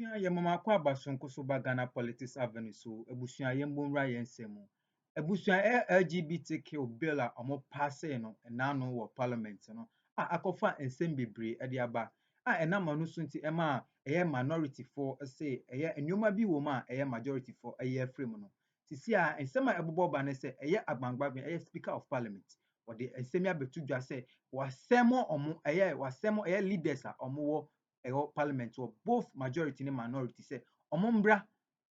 Abusua ye mama kwa basonko so ba Ghana Politics Avenue so abusua ye mbonra ye nsemu. Abusua LGBTQ bill a omo pass no na no wo parliament no. Akofa ensem bebre e de aba. Enama no so nti ema eye minority for say eye enwoma bi wo ma eye majority for eye frame no. Sisi a ensem a ebobo ba ne say eye agbangba eye speaker of parliament. Ode ensem ya betu dwa say wasemo omo eye leaders a omo wo parliament or both majority and minority say omombra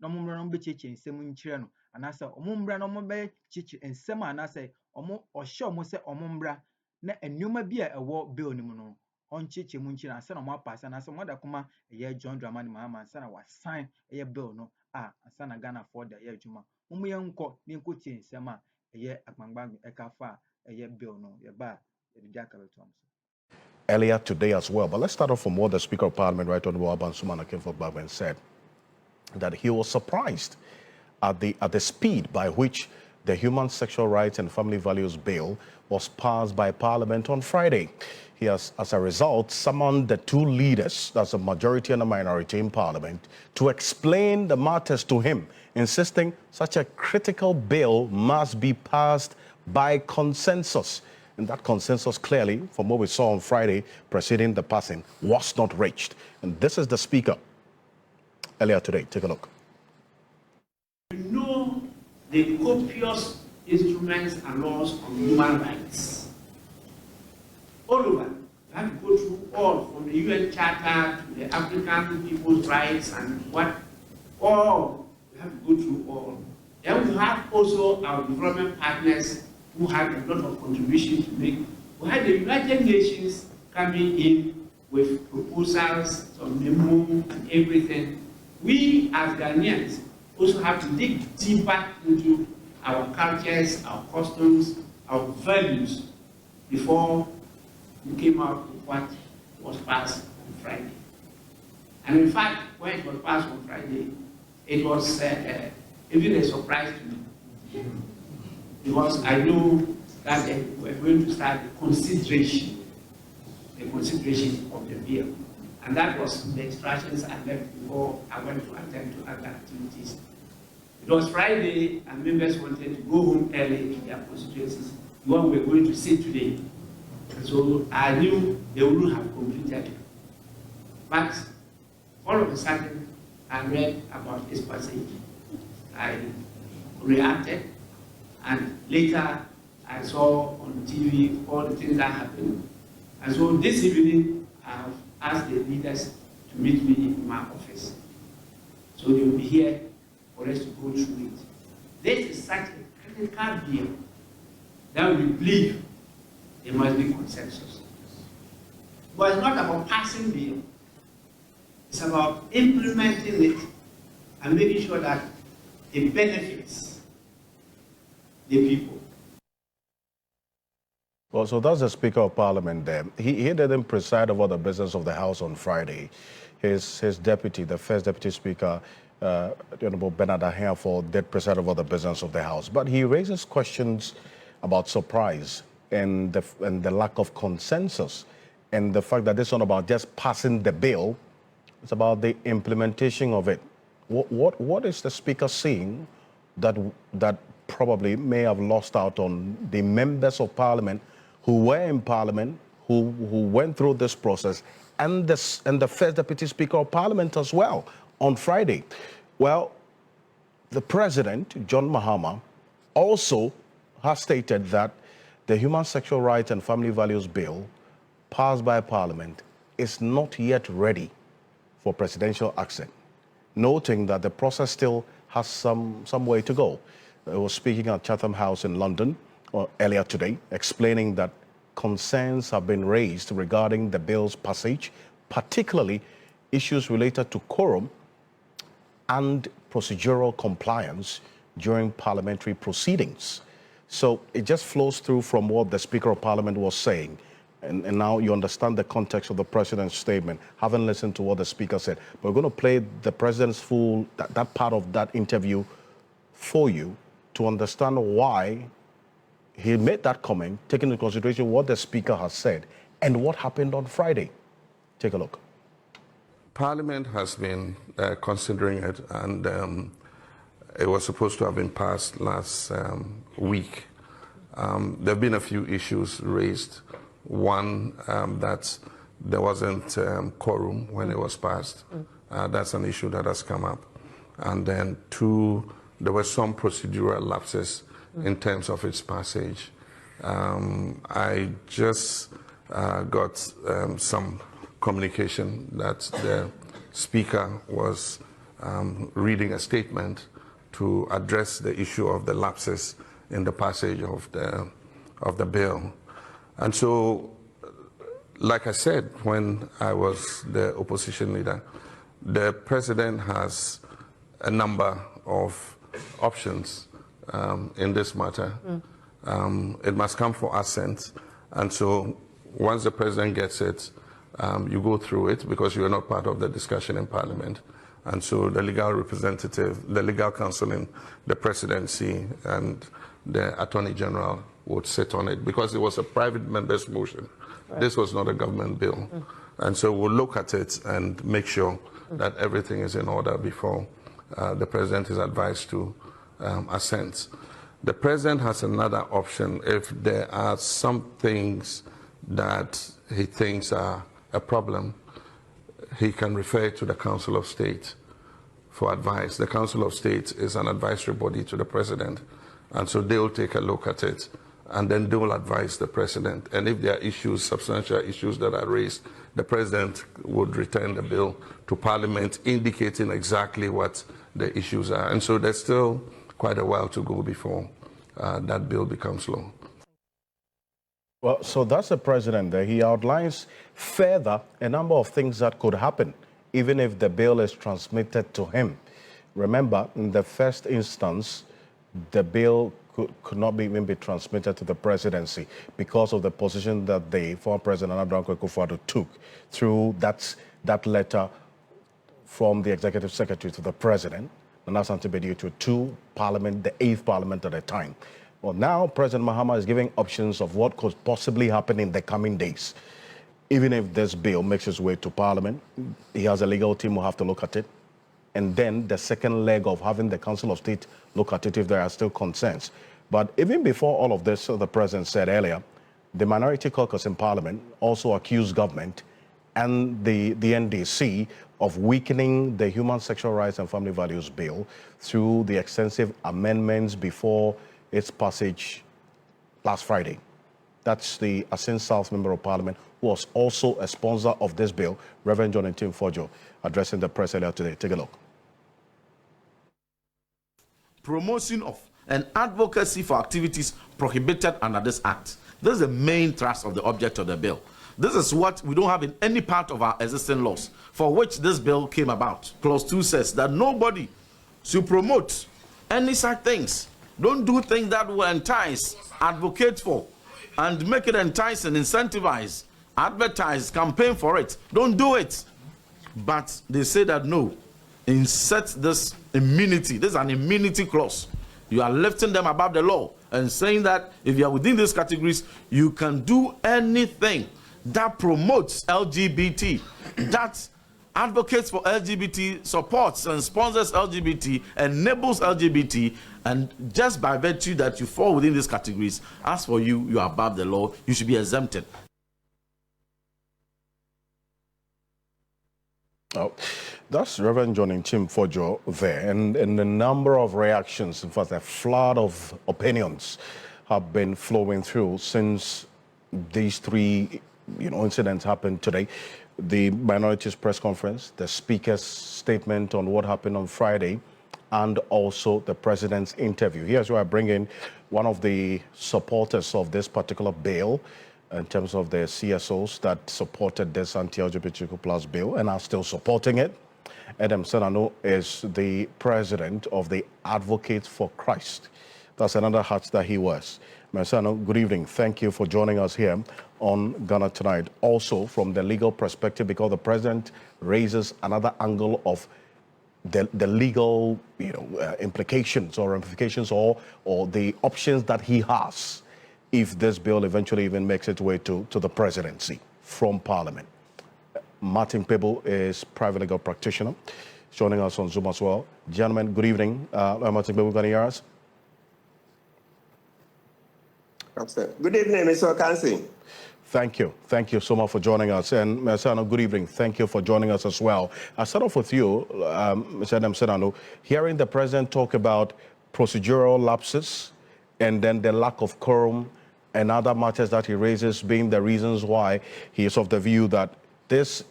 no mombra no be cheche nsem nkyere no anase omombra no mo be cheche nsem anase omo ohye omo se omombra na enwuma bi a ewo bill ni mu no oncheche mu nkyere anase na omo apasa anase omo da kuma eye John Dramani Mahama anase na wa sign eye bill no anase na Ghana for the eye adwuma momo ye nko ne nko tie nsem a eye agbangba ekafa eye bill no ye ba ye di akabeto am. Earlier today as well. But let's start off from what the Speaker of Parliament, Right Honourable Abansumana Babgin, said, that he was surprised at the speed by which the Human Sexual Rights and Family Values Bill was passed by Parliament on Friday. He has, as a result, summoned the two leaders, that's a majority and a minority in Parliament, to explain the matters to him, insisting such a critical bill must be passed by consensus. And that consensus clearly, from what we saw on Friday preceding the passing, was not reached. And this is the Speaker earlier today. Take a look. You know the copious instruments and laws on human rights. All over. You have to go through all, from the UN Charter to the African People's Rights and what, all. You have to go through all. Then we have also our development partners who have a lot of contribution to make. We had the United Nations coming in with proposals, some memo and everything. We as Ghanaians also have to dig deeper into our cultures, our customs, our values before we came out with what was passed on Friday. And in fact, when it was passed on Friday, it was even a surprise to me. Because I know that we're going to start the consideration of the bill. And that was the instructions I left before I went to attend to other activities. It was Friday, and members wanted to go home early to their constituencies, the one we're going to see today. And so I knew they wouldn't have completed it. But all of a sudden, I read about this passage. I reacted. And later, I saw on TV all the things that happened. And so this evening, I have asked the leaders to meet me in my office. So they will be here for us to go through it. This is such a critical bill that we believe there must be consensus. But it's not about passing bill. It's about implementing it and making sure that it benefits the people. Well, so that's the Speaker of Parliament there. He didn't preside over the business of the House on Friday. His deputy, the first Deputy Speaker, Honourable Bernard Ahenfo, did preside over the business of the House. But he raises questions about surprise and the lack of consensus, and the fact that this is not about just passing the bill, it's about the implementation of it. What is the Speaker seeing that probably may have lost out on the members of Parliament who were in Parliament, who went through this process, and the first Deputy Speaker of Parliament as well on Friday? Well, the President, John Mahama, also has stated that the Human Sexual Rights and Family Values Bill passed by Parliament is not yet ready for presidential action, noting that the process still has some way to go. I was speaking at Chatham House in London earlier today, explaining that concerns have been raised regarding the bill's passage, particularly issues related to quorum and procedural compliance during parliamentary proceedings. So it just flows through from what the Speaker of Parliament was saying. And now you understand the context of the President's statement, having listened to what the Speaker said. But we're going to play the President's that part of that interview for you to understand why he made that comment, taking into consideration what the Speaker has said and what happened on Friday. Take a look. Parliament has been considering it, and it was supposed to have been passed last week. There have been a few issues raised. One, that there wasn't quorum when it was passed. That's an issue that has come up. And then two, there were some procedural lapses in terms of its passage. I just got some communication that the Speaker was reading a statement to address the issue of the lapses in the passage of the bill. And so, like I said, when I was the opposition leader, the President has a number of options in this matter. It must come for assent. And so once the President gets it, you go through it because you are not part of the discussion in Parliament. And so the legal representative, the legal counsel in the Presidency and the Attorney General would sit on it because it was a private member's motion. Right. This was not a government bill. And so we'll look at it and make sure that everything is in order before the President is advised to assent. The President has another option if there are some things that he thinks are a problem. He can refer to the Council of State for advice. The Council of State is an advisory body to the President, and so they will take a look at it, and then they will advise the President. And if there are issues, substantial issues that are raised, the President would return the bill to Parliament, indicating exactly what the issues are. And so there's still quite a while to go before that bill becomes law. Well, so that's the President there. He outlines further a number of things that could happen, even if the bill is transmitted to him. Remember, in the first instance, the bill could not even be transmitted to the Presidency because of the position that the former President Abraham Akufo-Addo took through that letter from the Executive Secretary to the President, Nana Asante-Bediu, to Parliament, the 8th Parliament at the time. Well, now President Mahama is giving options of what could possibly happen in the coming days. Even if this bill makes its way to Parliament, he has a legal team who have to look at it. And then the second leg of having the Council of State look at it if there are still concerns. But even before all of this, the President said earlier, the minority caucus in Parliament also accused government and the NDC of weakening the Human Sexual Rights and Family Values Bill through the extensive amendments before its passage last Friday. That's the Asin South Member of Parliament, who was also a sponsor of this bill, Reverend John Ntim-Fojo, addressing the press earlier today. Take a look. Promotion of and advocacy for activities prohibited under this act. This is the main thrust of the object of the bill. This is what we don't have in any part of our existing laws for which this bill came about. Clause 2 says that nobody should promote any such things. Don't do things that will entice, advocate for, and make it enticing, incentivize, advertise, campaign for it. Don't do it. But they say that no, insert this immunity. This is an immunity clause. You are lifting them above the law and saying that if you are within these categories, you can do anything that promotes LGBT, that advocates for LGBT, supports and sponsors LGBT, enables LGBT, and just by virtue that you fall within these categories, as for you, you are above the law, you should be exempted. Oh, that's Reverend John Ntim-Fojo there, and a number of reactions, in fact, a flood of opinions have been flowing through since these three, incidents happened today. The minorities press conference, the Speaker's statement on what happened on Friday, and also the President's interview. Here's where I bring in one of the supporters of this particular bill, in terms of the CSOs that supported this anti-LGBTQ plus bill and are still supporting it. Adam Senano is the president of the Advocates for Christ. That's another hat that he wears. Senano, good evening. Thank you for joining us here on Ghana Tonight. Also from the legal perspective, because the president raises another angle of the legal implications or ramifications or the options that he has if this bill eventually even makes its way to the presidency from Parliament. Martin Pebble is private legal practitioner, joining us on Zoom as well. Gentlemen, good evening. Martin Pebble, can you hear us? Good evening, Mr. Okansi. Thank you. Thank you so much for joining us. And Mr. Ano, good evening. Thank you for joining us as well. I'll start off with you, Mr. Ano, hearing the president talk about procedural lapses and then the lack of quorum and other matters that he raises being the reasons why he is of the view that this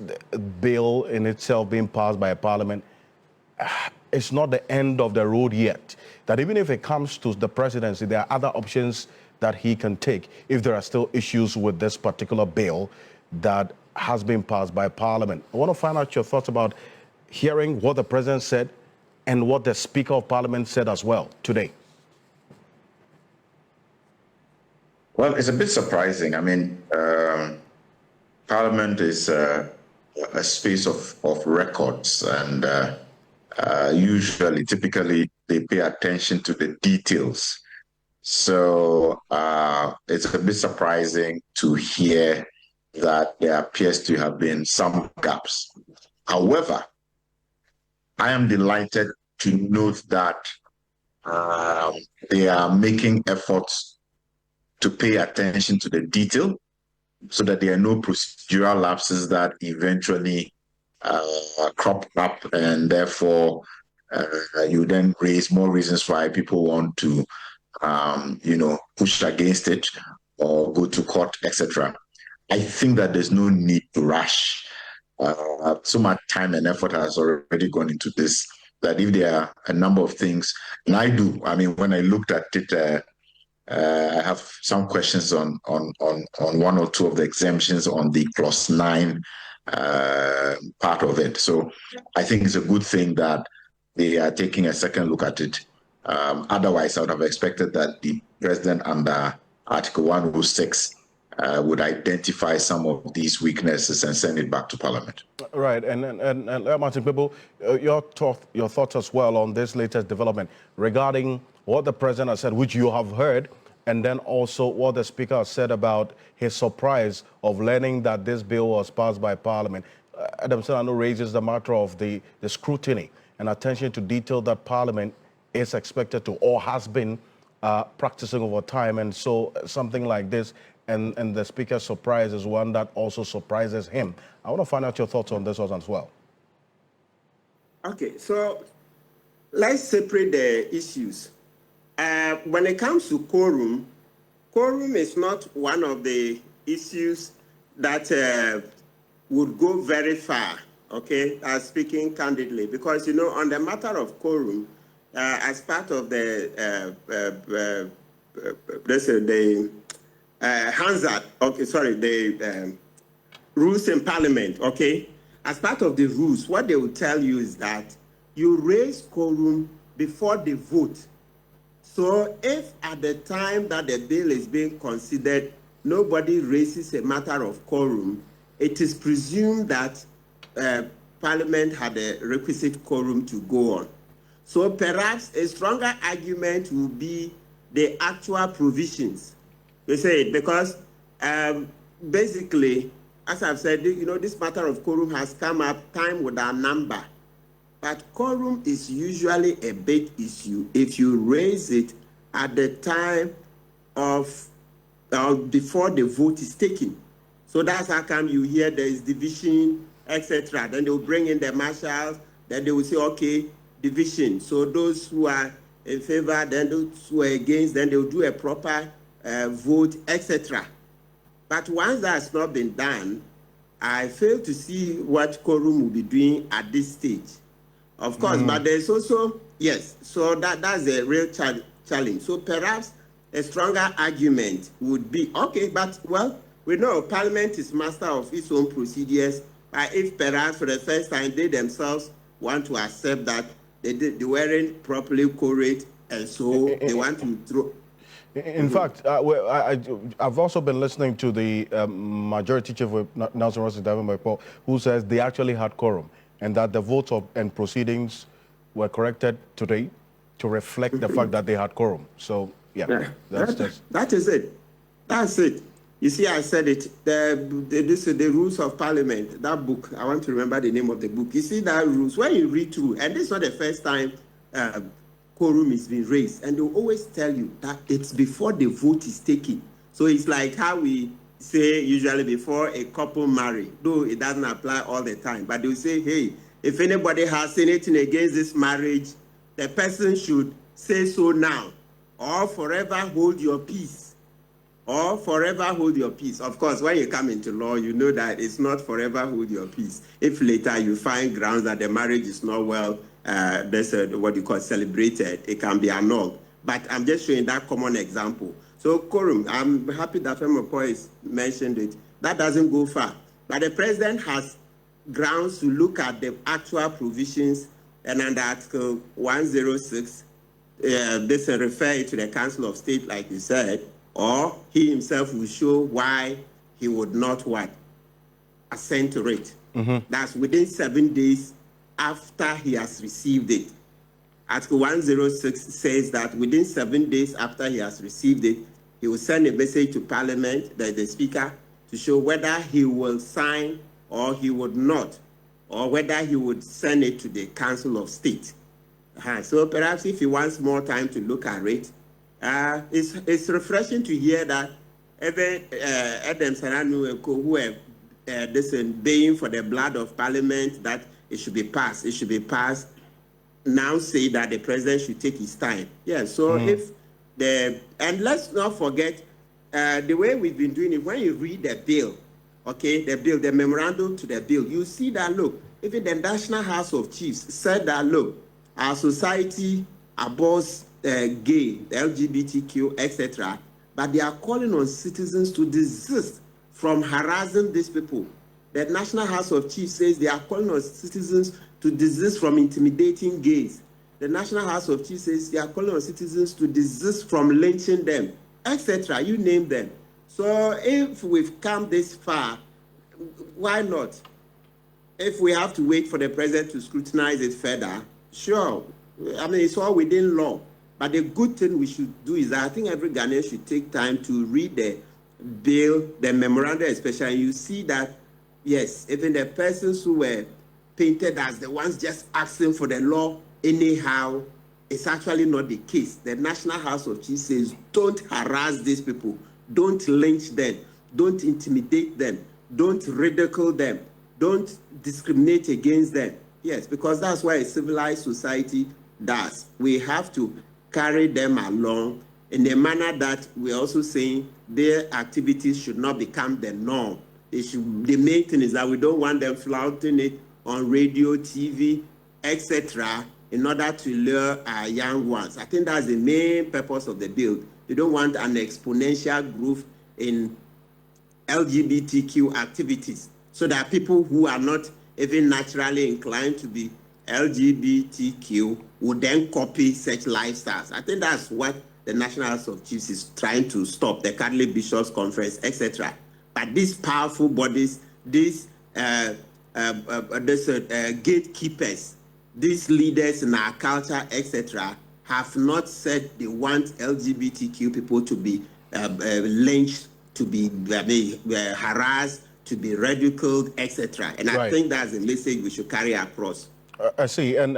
bill in itself being passed by a parliament is not the end of the road yet. That even if it comes to the presidency, there are other options that he can take if there are still issues with this particular bill that has been passed by Parliament. I want to find out your thoughts about hearing what the President said and what the Speaker of Parliament said as well today. Well, it's a bit surprising. I mean, Parliament is a space of records, and typically, they pay attention to the details. So it's a bit surprising to hear that there appears to have been some gaps. However, I am delighted to note that they are making efforts to pay attention to the detail so that there are no procedural lapses that eventually crop up, and therefore you then raise more reasons why people want to push against it or go to court, etc. I think that there's no need to rush. So much time and effort has already gone into this that if there are a number of things, and when I looked at it, I have some questions on one or two of the exemptions on the clause 9 part of it. So I think it's a good thing that they are taking a second look at it. Otherwise, I would have expected that the president under Article 106 would identify some of these weaknesses and send it back to Parliament. Right, and Martin Pebble, your thoughts as well on this latest development regarding what the president has said, which you have heard, and then also what the speaker has said about his surprise of learning that this bill was passed by Parliament. Adam Senano raises the matter of the scrutiny and attention to detail that Parliament is expected to or has been practicing over time, and so something like this and the speaker's surprise is one that also surprises him. I want to find out your thoughts on this one as well. Okay, so let's separate the issues. When it comes to quorum is not one of the issues that would go very far, okay, speaking candidly, because, on the matter of quorum, as part of the rules in Parliament, okay, as part of the rules, what they will tell you is that you raise quorum before the vote. So if at the time that the bill is being considered, nobody raises a matter of quorum, it is presumed that Parliament had a requisite quorum to go on. So perhaps a stronger argument will be the actual provisions. They say, because basically, as I've said, this matter of quorum has come up time without number. But quorum is usually a big issue if you raise it at the time of before the vote is taken. So that's how come you hear there is division, etc. Then they will bring in the marshals. Then they will say, okay, division. So those who are in favor, then those who are against, then they will do a proper vote, etc. But once that's not been done, I fail to see what quorum will be doing at this stage. Of course, but there's also, yes, so that's a real challenge. So perhaps a stronger argument would be, okay, but, well, we know Parliament is master of its own procedures, but if perhaps for the first time they themselves want to accept that they weren't properly correct, and so they want to throw. In fact, I've also been listening to the Majority Chief Whip, Nelson Ross Davenport, who says they actually had quorum, and that the votes and proceedings were corrected today to reflect the fact that they had quorum. So, yeah. That is it. That's it. You see, I said it. The Rules of Parliament, that book, I want to remember the name of the book. You see that rules, when you read through, and this is not the first time quorum is being raised, and they'll always tell you that it's before the vote is taken. So it's like how we say usually before a couple marry, though it doesn't apply all the time, but they'll say, hey, if anybody has anything against this marriage, the person should say so now, or forever hold your peace. Or forever hold your peace. Of course, when you come into law, you know that it's not forever hold your peace. If later you find grounds that the marriage is not well, there's what you call celebrated, it can be annulled. But I'm just showing that common example. So quorum, I'm happy that Afenyo mentioned it. That doesn't go far. But the president has grounds to look at the actual provisions, and under Article 106, this refer to the Council of State, like you said, or he himself will show why he would not what? Assent to it. That's within 7 days after he has received it. Article 106 says that within 7 days after he has received it, he will send a message to Parliament, the Speaker, to show whether he will sign or he would not, or whether he would send it to the Council of State. So perhaps if he wants more time to look at it, it's refreshing to hear that even Adam Saranu, who have baying for the blood of Parliament, that it should be passed, now say that the president should take his time. Yeah, so and let's not forget the way we've been doing it. When you read the bill, okay, the memorandum to the bill, you see that, look, even the National House of Chiefs said that, look, our society abhors gay, LGBTQ, etc., but they are calling on citizens to desist from harassing these people. The National House of Chiefs says they are calling on citizens to desist from intimidating gays. The National House of Chiefs says they are calling on citizens to desist from lynching them, etc. You name them. So if we've come this far, why not? If we have to wait for the president to scrutinize it further, sure. I mean, it's all within law. But the good thing we should do is that I think every Ghanaian should take time to read the bill, the memorandum especially. You see that, yes, even the persons who were painted as the ones just asking for the law anyhow, it's actually not the case. The National House of Chiefs says, don't harass these people, don't lynch them, don't intimidate them, don't ridicule them, don't discriminate against them. Yes, because that's what a civilized society does. We have to carry them along in a manner that we're also saying their activities should not become the norm. The main thing is that we don't want them flouting it on radio, TV, etc., in order to lure our young ones. I think that's the main purpose of the bill. You don't want an exponential growth in LGBTQ activities, so that people who are not even naturally inclined to be LGBTQ would then copy such lifestyles. I think that's what the National House of Chiefs is trying to stop, the Catholic Bishops' Conference, etc. But these powerful bodies, these gatekeepers, these leaders in our culture, etc., have not said they want LGBTQ people to be lynched, to be harassed, to be ridiculed, etc. And I think that's the message we should carry across. I see, and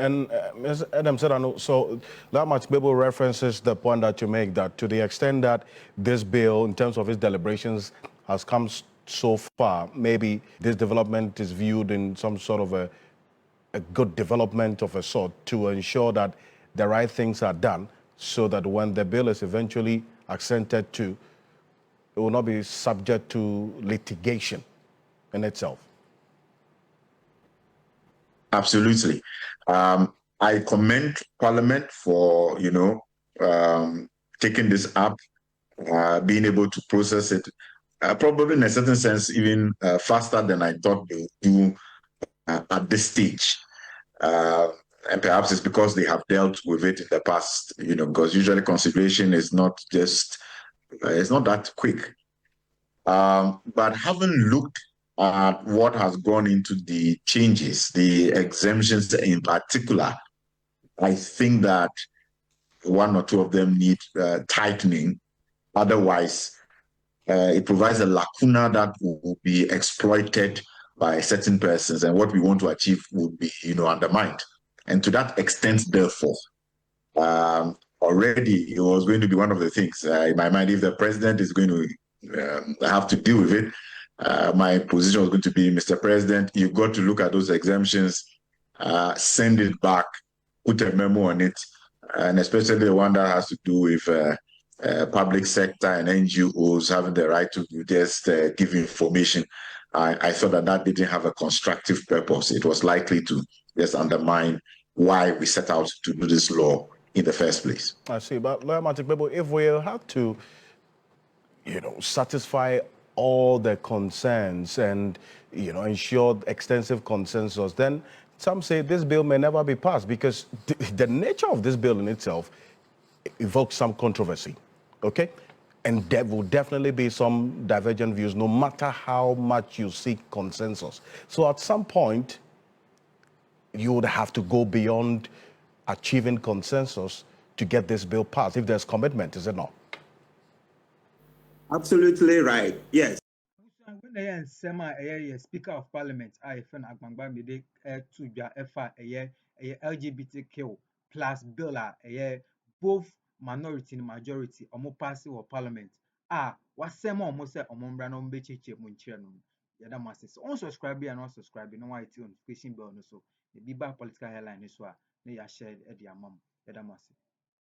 as Adam said, so that much Bible references the point that you make, that to the extent that this bill, in terms of its deliberations, has come so far, maybe this development is viewed in some sort of a good development of a sort to ensure that the right things are done, so that when the bill is eventually assented to, it will not be subject to litigation in itself. Absolutely. I commend Parliament for, taking this up, being able to process it, probably in a certain sense, even faster than I thought they would do at this stage. And perhaps it's because they have dealt with it in the past, because usually consideration is not just, it's not that quick. But having looked at what has gone into the changes, the exemptions in particular, I think that one or two of them need tightening. Otherwise, it provides a lacuna that will be exploited by certain persons, and what we want to achieve would be, undermined. And to that extent, therefore, already it was going to be one of the things in my mind. If the president is going to have to deal with it, my position was going to be, Mr. President, you've got to look at those exemptions, send it back, put a memo on it, and especially the one that has to do with public sector and NGOs having the right to just give information. I thought that didn't have a constructive purpose. It was likely to just undermine why we set out to do this law in the first place. I see, but Lawyer Matikbebo, if we have to, satisfy all the concerns and, ensure extensive consensus, then some say this bill may never be passed because the nature of this bill in itself evokes some controversy, okay? And there will definitely be some divergent views no matter how much you seek consensus. So at some point, you would have to go beyond achieving consensus to get this bill passed, if there's commitment, is it not? Absolutely right. Yes. When Speaker of Parliament, I found Agbangba Mide to Efa LGBTQ plus bill both minority and majority omo pass or Parliament. Wasema almost say omombra no mbecheche munchia no. Yada must say unsubscribe and unsubscribe no why notification bell no so the Biba political headline so na ya share the amam. Yada must